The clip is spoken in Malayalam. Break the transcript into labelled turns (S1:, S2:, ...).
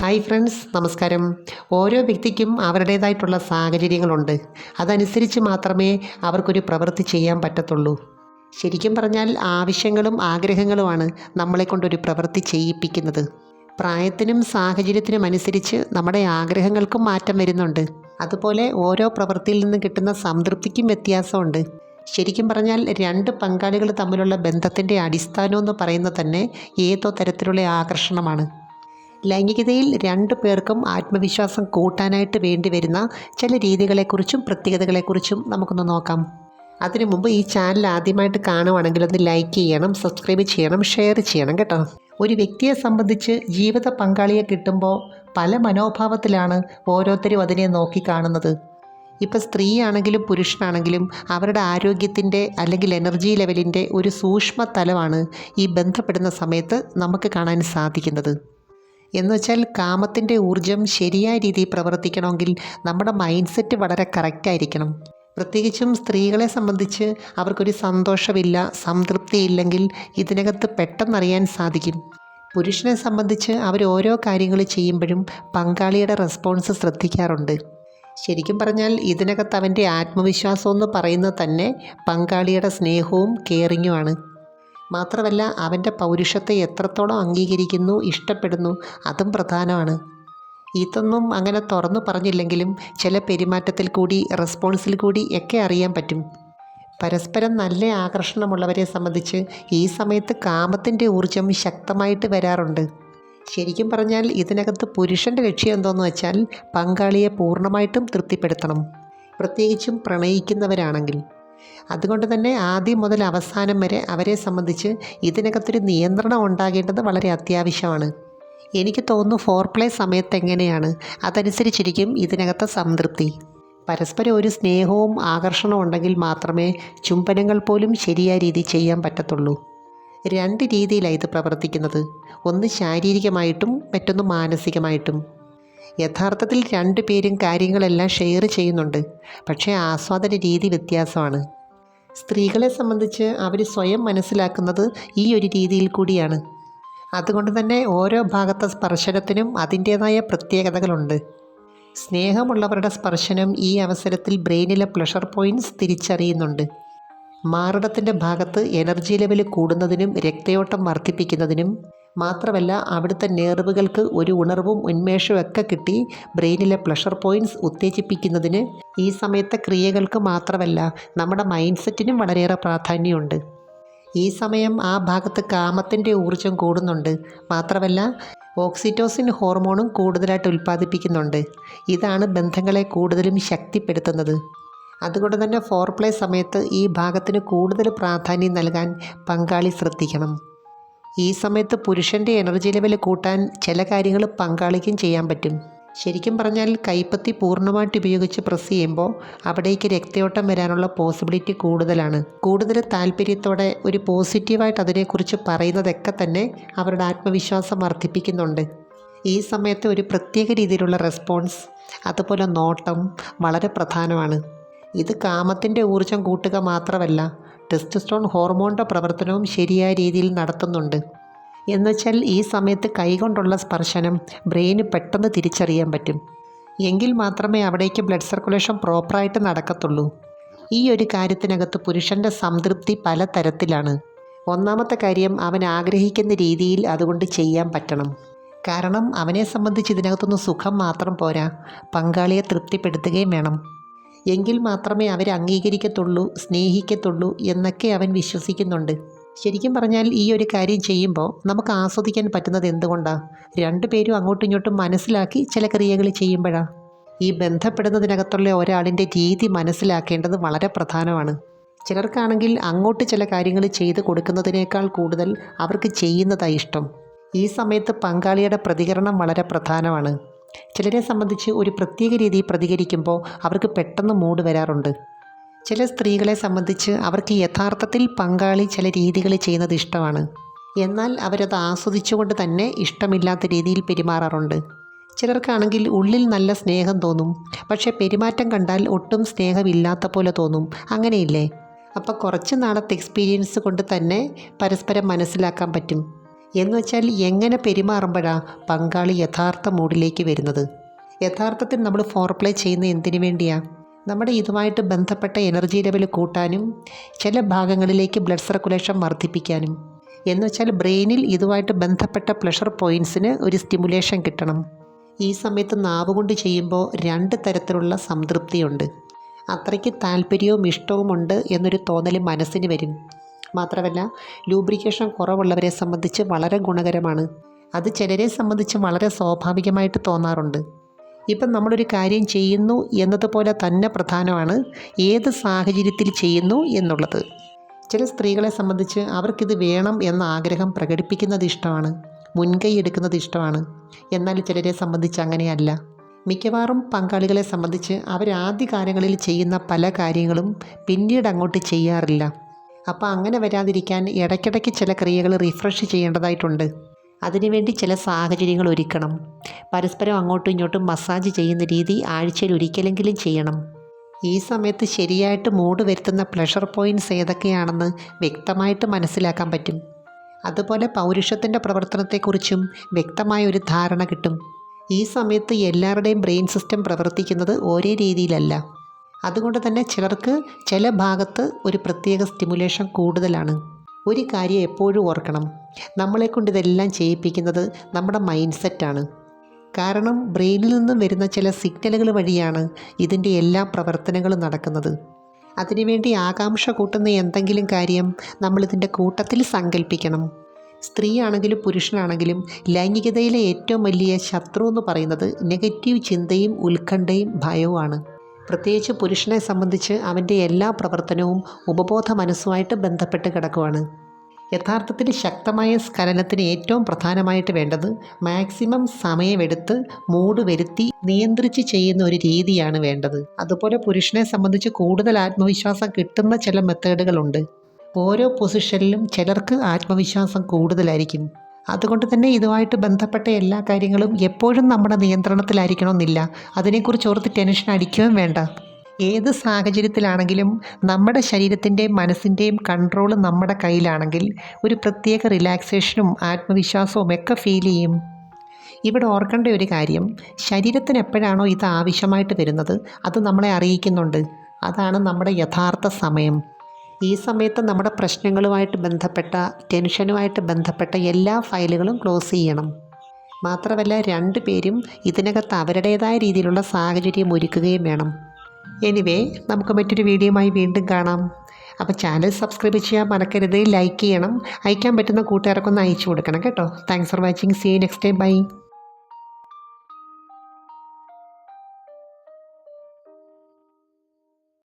S1: ഹായ് ഫ്രണ്ട്സ്, നമസ്കാരം. ഓരോ വ്യക്തിക്കും അവരുടേതായിട്ടുള്ള സാഹചര്യങ്ങളുണ്ട്. അതനുസരിച്ച് മാത്രമേ അവർക്കൊരു പ്രവൃത്തി ചെയ്യാൻ പറ്റത്തുള്ളൂ. ശരിക്കും പറഞ്ഞാൽ ആവശ്യങ്ങളും ആഗ്രഹങ്ങളുമാണ് നമ്മളെക്കൊണ്ടൊരു പ്രവൃത്തി ചെയ്യിപ്പിക്കുന്നത്. പ്രായത്തിനും സാഹചര്യത്തിനും അനുസരിച്ച് നമ്മുടെ ആഗ്രഹങ്ങൾക്കും മാറ്റം വരുന്നുണ്ട്. അതുപോലെ ഓരോ പ്രവൃത്തിയിൽ നിന്ന് കിട്ടുന്ന സംതൃപ്തിക്കും വ്യത്യാസമുണ്ട്. ശരിക്കും പറഞ്ഞാൽ രണ്ട് പങ്കാളികൾ തമ്മിലുള്ള ബന്ധത്തിൻ്റെ അടിസ്ഥാനം എന്ന് പറയുന്നത് തന്നെ ഏതോ തരത്തിലുള്ള ആകർഷണമാണ്. ലൈംഗികതയിൽ രണ്ടു പേർക്കും ആത്മവിശ്വാസം കൂട്ടാനായിട്ട് വേണ്ടി വരുന്ന ചില രീതികളെക്കുറിച്ചും പ്രത്യേകതകളെക്കുറിച്ചും നമുക്കൊന്ന് നോക്കാം. അതിനു മുമ്പ് ഈ ചാനൽ ആദ്യമായിട്ട് കാണുവാണെങ്കിൽ ഒന്ന് ലൈക്ക് ചെയ്യണം, സബ്സ്ക്രൈബ് ചെയ്യണം, ഷെയർ ചെയ്യണം കേട്ടോ. ഒരു വ്യക്തിയെ സംബന്ധിച്ച് ജീവിത പങ്കാളിയെ കിട്ടുമ്പോൾ പല മനോഭാവത്തിലാണ് ഓരോരുത്തരും അതിനെ നോക്കിക്കാണുന്നത്. ഇപ്പോൾ സ്ത്രീയാണെങ്കിലും പുരുഷനാണെങ്കിലും അവരുടെ ആരോഗ്യത്തിൻ്റെ അല്ലെങ്കിൽ എനർജി ലെവലിൻ്റെ ഒരു സൂക്ഷ്മ തലമാണ് ഈ ബന്ധപ്പെടുന്ന സമയത്ത് നമുക്ക് കാണാൻ സാധിക്കുന്നത്. എന്നുവെച്ചാൽ കാമത്തിൻ്റെ ഊർജം ശരിയായ രീതിയിൽ പ്രവർത്തിക്കണമെങ്കിൽ നമ്മുടെ മൈൻഡ് സെറ്റ് വളരെ കറക്റ്റായിരിക്കണം. പ്രത്യേകിച്ചും സ്ത്രീകളെ സംബന്ധിച്ച് അവർക്കൊരു സന്തോഷമില്ല, സംതൃപ്തിയില്ലെങ്കിൽ ഇതിനകത്ത് പെട്ടെന്നറിയാൻ സാധിക്കും. പുരുഷനെ സംബന്ധിച്ച് അവർ ഓരോ കാര്യങ്ങൾ ചെയ്യുമ്പോഴും പങ്കാളിയുടെ റെസ്പോൺസ് ശ്രദ്ധിക്കാറുണ്ട്. ശരിക്കും പറഞ്ഞാൽ ഇതിനകത്ത് അവൻ്റെ ആത്മവിശ്വാസം എന്ന് പറയുന്നത് തന്നെ പങ്കാളിയുടെ സ്നേഹവും കെയറിങ്ങുമാണ്. മാത്രമല്ല അവൻ്റെ പൗരുഷത്തെ എത്രത്തോളം അംഗീകരിക്കുന്നു, ഇഷ്ടപ്പെടുന്നു, അതും പ്രധാനമാണ്. ഇതൊന്നും അങ്ങനെ തുറന്നു പറഞ്ഞില്ലെങ്കിലും ചില പെരുമാറ്റത്തിൽ കൂടി റെസ്പോൺസിൽ കൂടി ഒക്കെ അറിയാൻ പറ്റും. പരസ്പരം നല്ല ആകർഷണമുള്ളവരെ സംബന്ധിച്ച് ഈ സമയത്ത് കാമത്തിൻ്റെ ഊർജം ശക്തമായിട്ട് വരാറുണ്ട്. ശരിക്കും പറഞ്ഞാൽ ഇതിനകത്ത് പുരുഷൻ്റെ ലക്ഷ്യം എന്തോന്ന് വെച്ചാൽ പങ്കാളിയെ പൂർണ്ണമായിട്ടും തൃപ്തിപ്പെടുത്തണം, പ്രത്യേകിച്ചും പ്രണയിക്കുന്നവരാണെങ്കിൽ. അതുകൊണ്ട് തന്നെ ആദ്യം മുതൽ അവസാനം വരെ അവരെ സംബന്ധിച്ച് ഇതിനകത്തൊരു നിയന്ത്രണം ഉണ്ടാകേണ്ടത് വളരെ അത്യാവശ്യമാണ്. എനിക്ക് തോന്നുന്നു ഫോർപ്ലേ സമയത്ത് എങ്ങനെയാണ് അതനുസരിച്ചിരിക്കും ഇതിനകത്തെ സംതൃപ്തി. പരസ്പരം ഒരു സ്നേഹവും ആകർഷണവും ഉണ്ടെങ്കിൽ മാത്രമേ ചുംബനങ്ങൾ പോലും ശരിയായ രീതിയിൽ ചെയ്യാൻ പറ്റത്തുള്ളൂ. രണ്ട് രീതിയിലാണ് ഇത് പ്രവർത്തിക്കുന്നത്. ഒന്ന് ശാരീരികമായിട്ടും മറ്റൊന്ന് മാനസികമായിട്ടും. യഥാർത്ഥത്തിൽ രണ്ടു പേരും കാര്യങ്ങളെല്ലാം ഷെയർ ചെയ്യുന്നുണ്ട്, പക്ഷേ ആസ്വാദന രീതി വ്യത്യാസമാണ്. സ്ത്രീകളെ സംബന്ധിച്ച് അവർ സ്വയം മനസ്സിലാക്കുന്നത് ഈ ഒരു രീതിയിൽ കൂടിയാണ്. അതുകൊണ്ട് തന്നെ ഓരോ ഭാഗത്തെ സ്പർശനത്തിനും അതിൻ്റേതായ പ്രത്യേകതകളുണ്ട്. സ്നേഹമുള്ളവരുടെ സ്പർശനം ഈ അവസരത്തിൽ ബ്രെയിനിലെ പ്ലഷർ പോയിൻറ്റ്സ് തിരിച്ചറിയുന്നുണ്ട്. മാറിടത്തിൻ്റെ ഭാഗത്ത് എനർജി ലെവൽ കൂടുന്നതിനും രക്തയോട്ടം വർദ്ധിപ്പിക്കുന്നതിനും മാത്രമല്ല അവിടുത്തെ നെർവുകൾക്ക് ഒരു ഉണർവും ഉന്മേഷവും ഒക്കെ കിട്ടി ബ്രെയിനിലെ പ്ലഷർ പോയിൻറ്റ്സ് ഉത്തേജിപ്പിക്കുന്നതിന് ഈ സമയത്തെ ക്രിയകൾക്ക് മാത്രമല്ല നമ്മുടെ മൈൻഡ് സെറ്റിനും വളരെയേറെ പ്രാധാന്യമുണ്ട്. ഈ സമയം ആ ഭാഗത്ത് കാമത്തിൻ്റെ ഊർജം കൂടുന്നുണ്ട്. മാത്രമല്ല ഓക്സിറ്റോസിൻ ഹോർമോണും കൂടുതലായിട്ട് ഉൽപ്പാദിപ്പിക്കുന്നുണ്ട്. ഇതാണ് ബന്ധങ്ങളെ കൂടുതലും ശക്തിപ്പെടുത്തുന്നത്. അതുകൊണ്ട് തന്നെ ഫോർപ്ലേ സമയത്ത് ഈ ഭാഗത്തിന് കൂടുതൽ പ്രാധാന്യം നൽകാൻ പങ്കാളി ശ്രദ്ധിക്കണം. ഈ സമയത്ത് പുരുഷൻ്റെ എനർജി ലെവൽ കൂട്ടാൻ ചില കാര്യങ്ങൾ പങ്കാളിക്കും ചെയ്യാൻ പറ്റും. ശരിക്കും പറഞ്ഞാൽ കൈപ്പത്തി പൂർണ്ണമായിട്ട് ഉപയോഗിച്ച് പ്രസ് ചെയ്യുമ്പോൾ അവിടേക്ക് രക്തയോട്ടം വരാനുള്ള പോസിബിലിറ്റി കൂടുതലാണ്. കൂടുതൽ താല്പര്യത്തോടെ ഒരു പോസിറ്റീവായിട്ട് അതിനെക്കുറിച്ച് പറയുന്നതൊക്കെ തന്നെ അവരുടെ ആത്മവിശ്വാസം വർദ്ധിപ്പിക്കുന്നുണ്ട്. ഈ സമയത്ത് ഒരു പ്രത്യേക രീതിയിലുള്ള റെസ്പോൺസ്, അതുപോലെ നോട്ടം വളരെ പ്രധാനമാണ്. ഇത് കാമത്തിൻ്റെ ഊർജം കൂട്ടുക മാത്രമല്ല ടെസ്റ്റോസ്റ്ററോൺ ഹോർമോണിൻ്റെ പ്രവർത്തനവും ശരിയായ രീതിയിൽ നടത്തുന്നുണ്ട്. എന്നുവെച്ചാൽ ഈ സമയത്ത് കൈകൊണ്ടുള്ള സ്പർശനം ബ്രെയിന് പെട്ടെന്ന് തിരിച്ചറിയാൻ പറ്റും. എങ്കിൽ മാത്രമേ അവിടേക്ക് ബ്ലഡ് സർക്കുലേഷൻ പ്രോപ്പറായിട്ട് നടക്കത്തുള്ളൂ. ഈ ഒരു കാര്യത്തിനകത്ത് പുരുഷൻ്റെ സംതൃപ്തി പല തരത്തിലാണ്. ഒന്നാമത്തെ കാര്യം അവൻ ആഗ്രഹിക്കുന്ന രീതിയിൽ അതുകൊണ്ട് ചെയ്യാൻ പറ്റണം. കാരണം അവനെ സംബന്ധിച്ച് ഇതിനകത്തൊന്ന് സുഖം മാത്രം പോരാ, പങ്കാളിയെ തൃപ്തിപ്പെടുത്തുകയും വേണം. എങ്കിൽ മാത്രമേ അവരെ അംഗീകരിക്കത്തുള്ളൂ, സ്നേഹിക്കത്തുള്ളൂ എന്നൊക്കെ അവൻ വിശ്വസിക്കുന്നുണ്ട്. ശരിക്കും പറഞ്ഞാൽ ഈ ഒരു കാര്യം ചെയ്യുമ്പോൾ നമുക്ക് ആസ്വദിക്കാൻ പറ്റുന്നത് എന്തുകൊണ്ടാണ്? രണ്ടുപേരും അങ്ങോട്ടും ഇങ്ങോട്ടും മനസ്സിലാക്കി ചില ക്രിയകൾ ചെയ്യുമ്പോഴാണ്. ഈ ബന്ധപ്പെടുന്നതിനകത്തുള്ള ഒരാളിൻ്റെ രീതി മനസ്സിലാക്കേണ്ടത് വളരെ പ്രധാനമാണ്. ചിലർക്കാണെങ്കിൽ അങ്ങോട്ട് ചില കാര്യങ്ങൾ ചെയ്ത് കൊടുക്കുന്നതിനേക്കാൾ കൂടുതൽ അവർക്ക് ചെയ്യുന്നതാണ് ഇഷ്ടം. ഈ സമയത്ത് പങ്കാളിയുടെ പ്രതികരണം വളരെ പ്രധാനമാണ്. ചിലരെ സംബന്ധിച്ച് ഒരു പ്രത്യേക രീതിയിൽ പ്രതികരിക്കുമ്പോൾ അവർക്ക് പെട്ടെന്ന് മൂഡ് വരാറുണ്ട്. ചില സ്ത്രീകളെ സംബന്ധിച്ച് അവർക്ക് യഥാർത്ഥത്തിൽ പങ്കാളി ചില രീതികൾ ചെയ്യുന്നത് ഇഷ്ടമാണ്. എന്നാൽ അവരത് ആസ്വദിച്ചുകൊണ്ട് തന്നെ ഇഷ്ടമില്ലാത്ത രീതിയിൽ പെരുമാറാറുണ്ട്. ചിലർക്കാണെങ്കിൽ ഉള്ളിൽ നല്ല സ്നേഹം തോന്നും, പക്ഷേ പെരുമാറ്റം കണ്ടാൽ ഒട്ടും സ്നേഹമില്ലാത്ത പോലെ തോന്നും. അങ്ങനെയില്ലേ? അപ്പോൾ കുറച്ച് നാളത്തെ എക്സ്പീരിയൻസ് കൊണ്ട് തന്നെ പരസ്പരം മനസ്സിലാക്കാൻ പറ്റും. എന്ന് വെച്ചാൽ എങ്ങനെ പെരുമാറുമ്പോഴാണ് പങ്കാളി യഥാർത്ഥ മൂഡിലേക്ക് വരുന്നത്. യഥാർത്ഥത്തിൽ നമ്മൾ ഫോർപ്ലേ ചെയ്യുന്ന എന്തിനു വേണ്ടിയാണ്? നമ്മുടെ ഇതുമായിട്ട് ബന്ധപ്പെട്ട എനർജി ലെവൽ കൂട്ടാനും ചില ഭാഗങ്ങളിലേക്ക് ബ്ലഡ് സർക്കുലേഷൻ വർദ്ധിപ്പിക്കാനും. എന്ന് വെച്ചാൽ ബ്രെയിനിൽ ഇതുമായിട്ട് ബന്ധപ്പെട്ട പ്ലഷർ പോയിൻറ്റ്സിന് ഒരു സ്റ്റിമുലേഷൻ കിട്ടണം. ഈ സമയത്ത് നാവ് കൊണ്ട് ചെയ്യുമ്പോൾ 2 തരത്തിലുള്ള സംതൃപ്തിയുണ്ട്. അത്രയ്ക്ക് താല്പര്യവും ഇഷ്ടവുമുണ്ട് എന്നൊരു തോന്നൽ മനസ്സിന് വരും. മാത്രമല്ല ലൂബ്രിക്കേഷൻ കുറവുള്ളവരെ സംബന്ധിച്ച് വളരെ ഗുണകരമാണ്. അത് ചിലരെ സംബന്ധിച്ച് വളരെ സ്വാഭാവികമായിട്ട് തോന്നാറുണ്ട്. ഇപ്പം നമ്മളൊരു കാര്യം ചെയ്യുന്നു എന്നതുപോലെ തന്നെ പ്രധാനമാണ് ഏത് സാഹചര്യത്തിൽ ചെയ്യുന്നു എന്നുള്ളത്. ചില സ്ത്രീകളെ സംബന്ധിച്ച് അവർക്കിത് വേണം എന്ന ആഗ്രഹം പ്രകടിപ്പിക്കുന്നത് ഇഷ്ടമാണ്, മുൻകൈ എടുക്കുന്നത് ഇഷ്ടമാണ്. എന്നാൽ ചിലരെ സംബന്ധിച്ച് അങ്ങനെയല്ല. മിക്കവാറും പങ്കാളികളെ സംബന്ധിച്ച് അവരാദ്യ കാലങ്ങളിൽ ചെയ്യുന്ന പല കാര്യങ്ങളും പിന്നീട് അങ്ങോട്ട് ചെയ്യാറില്ല. അപ്പോൾ അങ്ങനെ വരാതിരിക്കാൻ ഇടയ്ക്കിടയ്ക്ക് ചില ക്രിയകൾ റിഫ്രഷ് ചെയ്യേണ്ടതായിട്ടുണ്ട്. അതിനുവേണ്ടി ചില സാഹചര്യങ്ങൾ ഒരുക്കണം. പരസ്പരം അങ്ങോട്ടും ഇങ്ങോട്ടും മസാജ് ചെയ്യുന്ന രീതി ആഴ്ചയിൽ ഒരിക്കലെങ്കിലും ചെയ്യണം. ഈ സമയത്ത് ശരിയായിട്ട് മൂഡ് വരുത്തുന്ന പ്ലഷർ പോയിൻറ്റ്സ് ഏതൊക്കെയാണെന്ന് വ്യക്തമായിട്ട് മനസ്സിലാക്കാൻ പറ്റും. അതുപോലെ പൗരുഷത്തിൻ്റെ പ്രവർത്തനത്തെക്കുറിച്ചും വ്യക്തമായ ഒരു ധാരണ കിട്ടും. ഈ സമയത്ത് എല്ലാവരുടെയും ബ്രെയിൻ സിസ്റ്റം പ്രവർത്തിക്കുന്നത് ഒരേ രീതിയിലല്ല. അതുകൊണ്ട് തന്നെ ചിലർക്ക് ചില ഭാഗത്ത് ഒരു പ്രത്യേക സ്റ്റിമുലേഷൻ കൂടുതലാണ്. ഒരു കാര്യം എപ്പോഴും ഓർക്കണം, നമ്മളെക്കൊണ്ട് ഇതെല്ലാം ചെയ്യിപ്പിക്കുന്നത് നമ്മുടെ മൈൻഡ് സെറ്റാണ്. കാരണം ബ്രെയിനിൽ നിന്നും വരുന്ന ചില സിഗ്നലുകൾ വഴിയാണ് ഇതിൻ്റെ എല്ലാ പ്രവർത്തനങ്ങളും നടക്കുന്നത്. അതിനുവേണ്ടി ആകാംക്ഷ കൂട്ടുന്ന എന്തെങ്കിലും കാര്യം നമ്മളിതിൻ്റെ കൂട്ടത്തിൽ സങ്കല്പിക്കണം. സ്ത്രീയാണെങ്കിലും പുരുഷനാണെങ്കിലും ലൈംഗികതയിലെ ഏറ്റവും വലിയ ശത്രു എന്ന് പറയുന്നത് നെഗറ്റീവ് ചിന്തയും ഉത്കണ്ഠയും ഭയവുമാണ്. പ്രത്യേകിച്ച് പുരുഷനെ സംബന്ധിച്ച് അവൻ്റെ എല്ലാ പ്രവർത്തനവും ഉപബോധ മനസ്സുമായിട്ട് ബന്ധപ്പെട്ട് കിടക്കുവാണ്. യഥാർത്ഥത്തിൽ ശക്തമായ സ്ഖലനത്തിന് ഏറ്റവും പ്രധാനമായിട്ട് വേണ്ടത് മാക്സിമം സമയമെടുത്ത് മൂഡ് വരുത്തി നിയന്ത്രിച്ച് ചെയ്യുന്ന ഒരു രീതിയാണ് വേണ്ടത്. അതുപോലെ പുരുഷനെ സംബന്ധിച്ച് കൂടുതൽ ആത്മവിശ്വാസം കിട്ടുന്ന ചില മെത്തേഡുകളുണ്ട്. ഓരോ പൊസിഷനിലും ചിലർക്ക് ആത്മവിശ്വാസം കൂടുതലായിരിക്കും. അതുകൊണ്ട് തന്നെ ഇതുമായിട്ട് ബന്ധപ്പെട്ട എല്ലാ കാര്യങ്ങളും എപ്പോഴും നമ്മുടെ നിയന്ത്രണത്തിലായിരിക്കണമെന്നില്ല. അതിനെക്കുറിച്ച് ഓർത്ത് ടെൻഷൻ അടിക്കുകയും വേണ്ട. ഏത് സാഹചര്യത്തിലാണെങ്കിലും നമ്മുടെ ശരീരത്തിൻ്റെയും മനസ്സിൻ്റെയും കൺട്രോൾ നമ്മുടെ കയ്യിലാണെങ്കിൽ ഒരു പ്രത്യേക റിലാക്സേഷനും ആത്മവിശ്വാസവും ഒക്കെ ഫീൽ ചെയ്യും. ഇവിടെ ഓർക്കേണ്ട ഒരു കാര്യം, ശരീരത്തിന് എപ്പോഴാണോ ഇത് ആവശ്യമായിട്ട് വരുന്നത് അത് നമ്മളെ അറിയിക്കുന്നുണ്ട്. അതാണ് നമ്മുടെ യഥാർത്ഥ സമയം. ഈ സമയത്ത് നമ്മുടെ പ്രശ്നങ്ങളുമായിട്ട് ബന്ധപ്പെട്ട ടെൻഷനുമായിട്ട് ബന്ധപ്പെട്ട എല്ലാ ഫയലുകളും ക്ലോസ് ചെയ്യണം. മാത്രമല്ല 2 പേരും ഇതിനകത്ത് അവരുടേതായ രീതിയിലുള്ള സാഹചര്യം ഒരുക്കുകയും വേണം. എനിവേ, നമുക്ക് മറ്റൊരു വീഡിയോയുമായി വീണ്ടും കാണാം. അപ്പോൾ ചാനൽ സബ്സ്ക്രൈബ് ചെയ്യാൻ മറക്കരുത്, ലൈക്ക് ചെയ്യണം, അയക്കാൻ പറ്റുന്ന കൂട്ടുകാർക്കൊന്ന് അയച്ചു കൊടുക്കണം കേട്ടോ. Thanks for watching. See you next time. By.